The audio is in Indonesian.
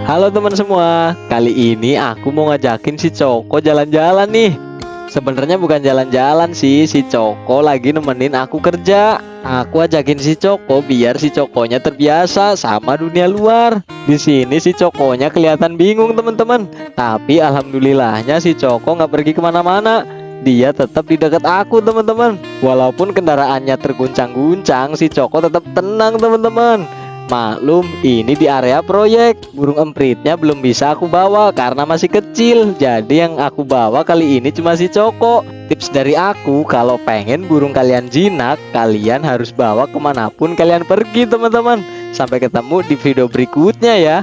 Halo teman semua, kali ini aku mau ngajakin si Coko jalan-jalan nih. Sebenarnya bukan jalan-jalan sih, si Coko lagi nemenin aku kerja. Aku ajakin si Coko biar si Cokonya terbiasa sama dunia luar. Di sini si Cokonya kelihatan bingung teman-teman. Tapi alhamdulillahnya si Coko nggak pergi kemana-mana. Dia tetap di dekat aku teman-teman. Walaupun kendaraannya terguncang-guncang, si Coko tetap tenang teman-teman. Maklum, ini di area proyek. Burung empritnya belum bisa aku bawa karena masih kecil. Jadi yang aku bawa kali ini cuma si Coko. Tips dari aku, kalau pengen burung kalian jinak, kalian harus bawa kemanapun kalian pergi teman-teman. Sampai ketemu di video berikutnya ya.